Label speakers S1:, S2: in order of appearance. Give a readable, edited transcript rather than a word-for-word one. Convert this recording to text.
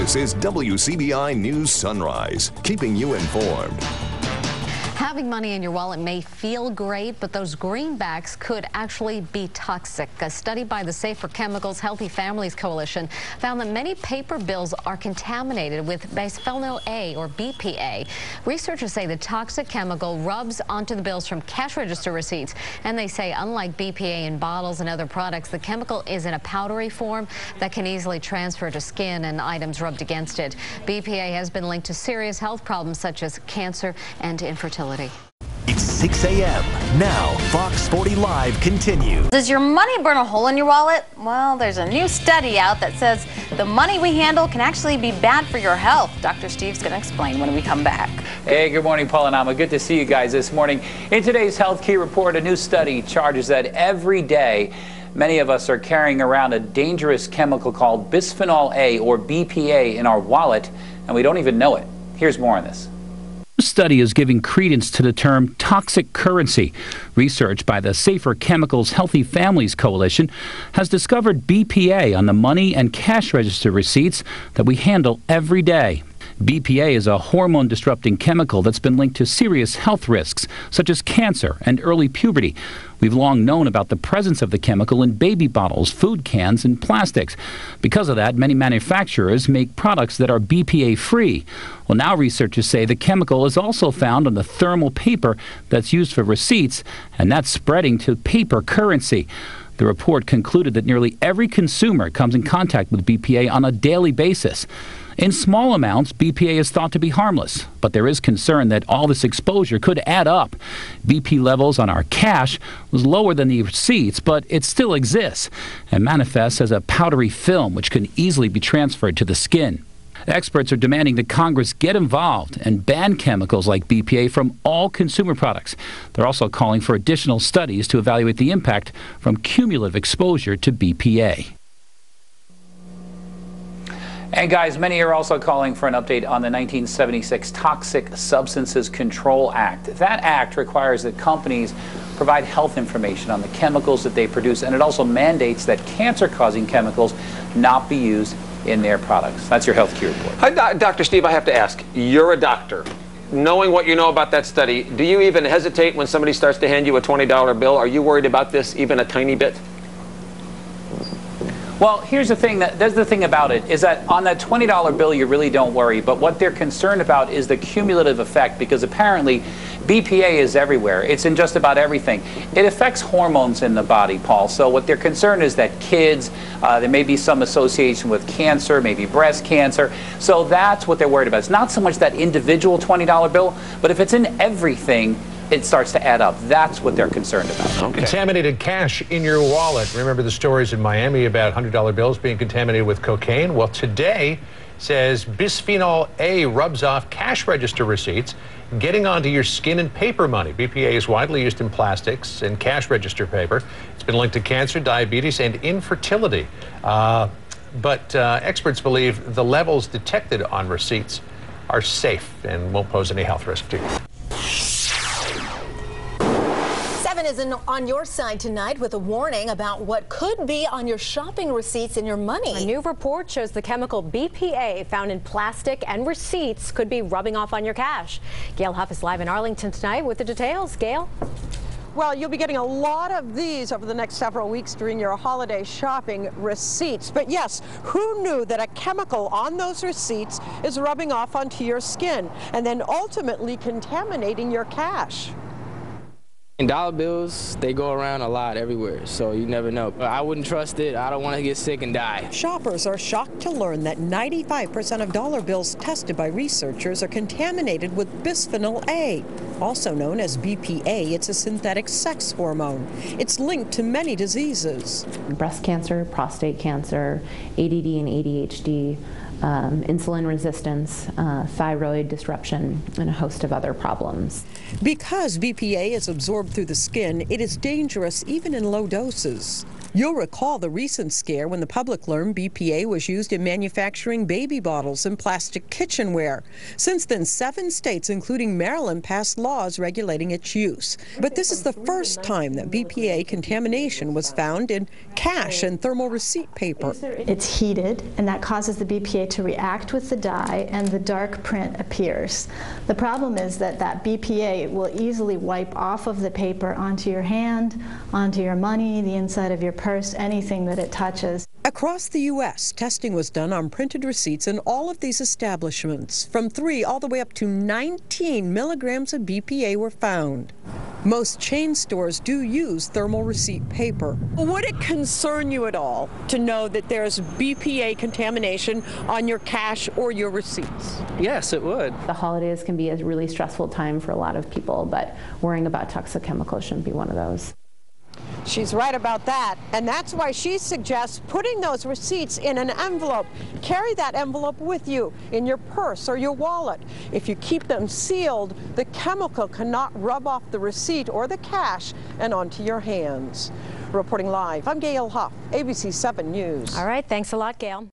S1: This is WCBI News Sunrise, keeping you informed.
S2: Having money in your wallet may feel great, but those greenbacks could actually be toxic. A study by the Safer Chemicals Healthy Families Coalition found that many paper bills are contaminated with bisphenol A, or BPA. Researchers say the toxic chemical rubs onto the bills from cash register receipts, and they say unlike BPA in bottles and other products, the chemical is in a powdery form that can easily transfer to skin and items rubbed against it. BPA has been linked to serious health problems such as cancer and infertility.
S3: It's 6 a.m. Now, Fox 40 Live continues.
S4: Does your money burn a hole in your wallet? Well, there's a new study out that says the money we handle can actually be bad for your health. Dr. Steve's going to explain when we come back.
S5: Hey, good morning, Paul and Alma. Good to see you guys this morning. In today's Health Key Report, a new study charges that every day many of us are carrying around a dangerous chemical called bisphenol A, or BPA, in our wallet, and we don't even know it. Here's more on this.
S6: This study is giving credence to the term toxic currency. Research by the Safer Chemicals Healthy Families Coalition has discovered BPA on the money and cash register receipts that we handle every day. BPA is a hormone-disrupting chemical that's been linked to serious health risks, such as cancer and early puberty. We've long known about the presence of the chemical in baby bottles, food cans, and plastics. Because of that, many manufacturers make products that are BPA-free. Well, now researchers say the chemical is also found on the thermal paper that's used for receipts, and that's spreading to paper currency. The report concluded that nearly every consumer comes in contact with BPA on a daily basis. In small amounts, BPA is thought to be harmless, but there is concern that all this exposure could add up. BP levels on our cash was lower than the receipts, but it still exists and manifests as a powdery film which can easily be transferred to the skin. Experts are demanding that Congress get involved and ban chemicals like BPA from all consumer products. They're also calling for additional studies to evaluate the impact from cumulative exposure to BPA.
S5: And guys, many are also calling for an update on the 1976 Toxic Substances Control Act. That act requires that companies provide health information on the chemicals that they produce, and it also mandates that cancer-causing chemicals not be used in their products. That's your Health Key Report.
S7: Hi, Dr. Steve, I have to ask, you're a doctor. Knowing what you know about that study, do you even hesitate when somebody starts to hand you a $20 bill? Are you worried about this even a tiny bit?
S5: Well, here's the thing. There's the thing about it is that on that $20 bill, you really don't worry. But what they're concerned about is the cumulative effect, because apparently BPA is everywhere. It's in just about everything. It affects hormones in the body, Paul. So what they're concerned is that kids, there may be some association with cancer, maybe breast cancer. So that's what they're worried about. It's not so much that individual $20 bill, but if it's in everything, it starts to add up. That's what they're concerned about.
S8: Okay. Contaminated cash in your wallet. Remember the stories in Miami about $100 bills being contaminated with cocaine? Well, today says bisphenol A rubs off cash register receipts, getting onto your skin and paper money. BPA is widely used in plastics and cash register paper. It's been linked to cancer, diabetes, and infertility. But experts believe the levels detected on receipts are safe and won't pose any health risk to you.
S9: Is on your side tonight with a warning about what could be on your shopping receipts and your money.
S10: A new report shows the chemical BPA found in plastic and receipts could be rubbing off on your cash. Gail Huff is live in Arlington tonight with the details. Gail?
S11: Well, you'll be getting a lot of these over the next several weeks during your holiday shopping receipts. But yes, who knew that a chemical on those receipts is rubbing off onto your skin and then ultimately contaminating your cash?
S12: And dollar bills, they go around a lot everywhere, so you never know. I wouldn't trust it. I don't want to get sick and die.
S11: Shoppers are shocked to learn that 95% of dollar bills tested by researchers are contaminated with bisphenol A, also known as BPA. It's a synthetic sex hormone. It's linked to many diseases.
S13: Breast cancer, prostate cancer, ADD and ADHD, insulin resistance, thyroid disruption, and a host of other problems.
S11: Because BPA is absorbed through the skin, it is dangerous even in low doses. You'll recall the recent scare when the public learned BPA was used in manufacturing baby bottles and plastic kitchenware. Since then, 7 states, including Maryland, passed laws regulating its use. But this is the first time that BPA contamination was found in cash and thermal receipt paper.
S14: It's heated, and that causes the BPA to react with the dye, and the dark print appears. The problem is that BPA will easily wipe off of the paper onto your hand, onto your money, the inside of your purse, anything that it touches.
S11: Across the U.S., testing was done on printed receipts in all of these establishments. From 3 all the way up to 19 milligrams of BPA were found. Most chain stores do use thermal receipt paper. Would it concern you at all to know that there's BPA contamination on your cash or your receipts?
S15: Yes, it would.
S13: The holidays can be a really stressful time for a lot of people, but worrying about toxic chemicals shouldn't be one of those.
S11: She's right about that, and that's why she suggests putting those receipts in an envelope. Carry that envelope with you in your purse or your wallet. If you keep them sealed, the chemical cannot rub off the receipt or the cash and onto your hands. Reporting live, I'm Gail Huff, ABC 7 News.
S10: All right, thanks a lot, Gail.